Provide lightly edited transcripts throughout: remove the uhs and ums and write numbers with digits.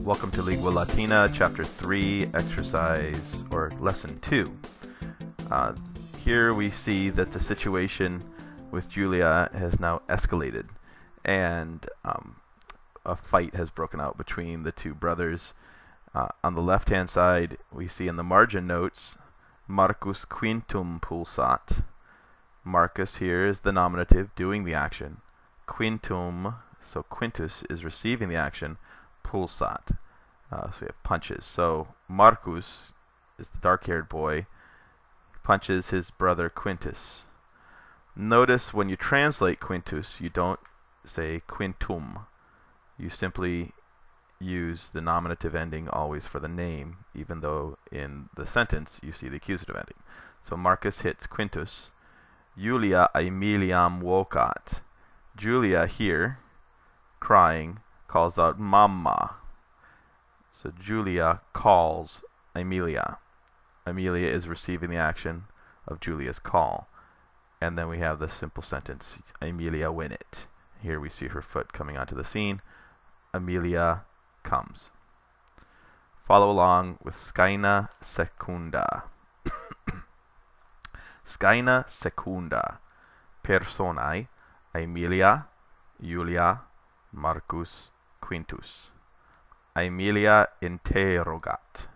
Welcome to Lingua Latina, Chapter 3, Exercise, or Lesson 2. Here we see that the situation with Julia has now escalated, and a fight has broken out between the two brothers. On the left-hand side, we see in the margin notes, Marcus quintum pulsat. Marcus here is the nominative doing the action. Quintum, so Quintus is receiving the action. Pulsat. So we have punches. So Marcus is the dark-haired boy, punches his brother Quintus. Notice when you translate Quintus, you don't say quintum. You simply use the nominative ending always for the name, even though in the sentence you see the accusative ending. So Marcus hits Quintus. Julia Aemiliam vocat. Julia here, crying, calls out Mamma. So Julia calls Aemilia. Aemilia is receiving the action of Julia's call. And then we have the simple sentence, Aemilia win it. Here we see her foot coming onto the scene. Aemilia comes. Follow along with Scaena secunda. Scaena secunda. Personae Aemilia, Julia, Marcus, Quintus. Aemilia interrogat.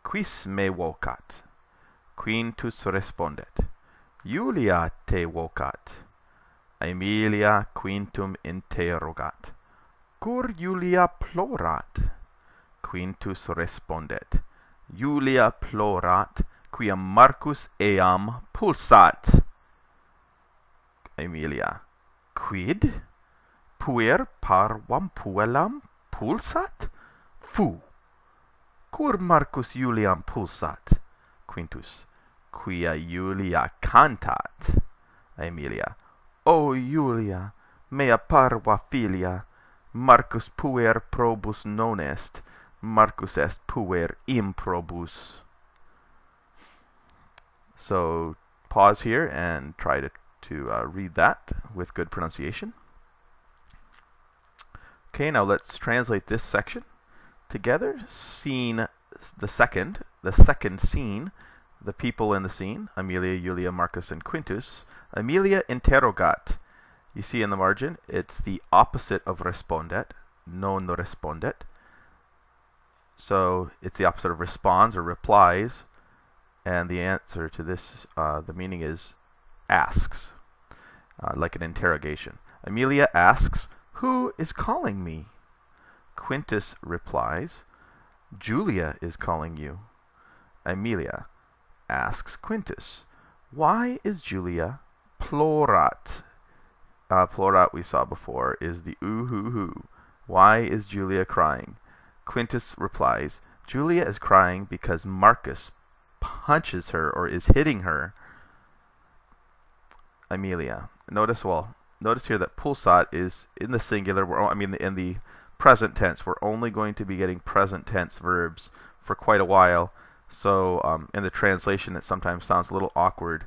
Quis me vocat? Quintus respondet. Julia te vocat. Aemilia quintum interrogat. Cur Julia plorat? Quintus respondet. Julia plorat, quiam Marcus eam pulsat. Aemilia. Quid? Puer parvam puellam pulsat? Fu. Cur Marcus Juliam pulsat? Quintus. Quia Julia cantat. Aemilia. O Julia, mea parva filia, Marcus puer probus non est, Marcus est puer improbus. So pause here and try to read that with good pronunciation. Okay, now let's translate this section together. Scene the second scene, the people in the scene, Aemilia, Julia, Marcus, and Quintus. Aemilia interrogat. You see in the margin, it's the opposite of respondet, non respondet. So it's the opposite of responds or replies, and the answer to this, the meaning is asks, like an interrogation. Aemilia asks, who is calling me? Quintus replies, Julia is calling you. Aemilia asks Quintus, why is Julia plorat? Plorat we saw before is the ooh-hoo-hoo. Why is Julia crying? Quintus replies, Julia is crying because Marcus punches her or is hitting her. Aemilia. Notice here that pulsat is in the singular. In the present tense. We're only going to be getting present tense verbs for quite a while. So in the translation, it sometimes sounds a little awkward.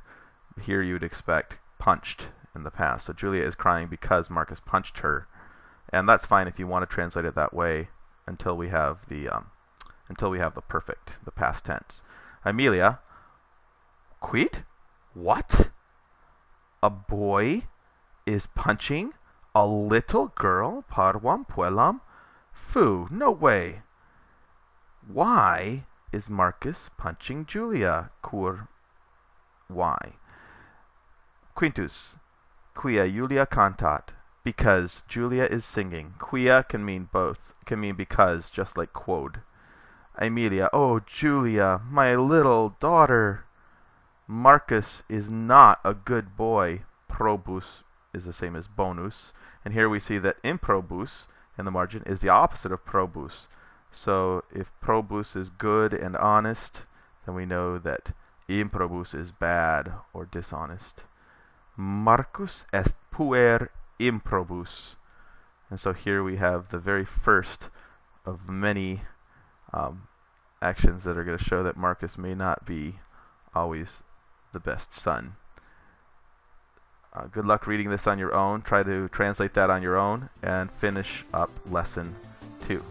Here you would expect punched in the past. So Julia is crying because Marcus punched her, and that's fine if you want to translate it that way until we have the perfect, the past tense. Aemilia. Quid? What? A boy is punching a little girl, parvam puellam? Fu, no way. Why is Marcus punching Julia? Cur, why? Quintus. Quia Julia cantat. Because Julia is singing. Quia can mean both. Can mean because, just like quod. Aemilia. Oh, Julia, my little daughter. Marcus is not a good boy. Probus is the same as bonus. And here we see that improbus in the margin is the opposite of probus. So if probus is good and honest, then we know that improbus is bad or dishonest. Marcus est puer improbus. And so here we have the very first of many actions that are going to show that Marcus may not be always the best son. Good luck reading this on your own. Try to translate that on your own and finish up lesson 2.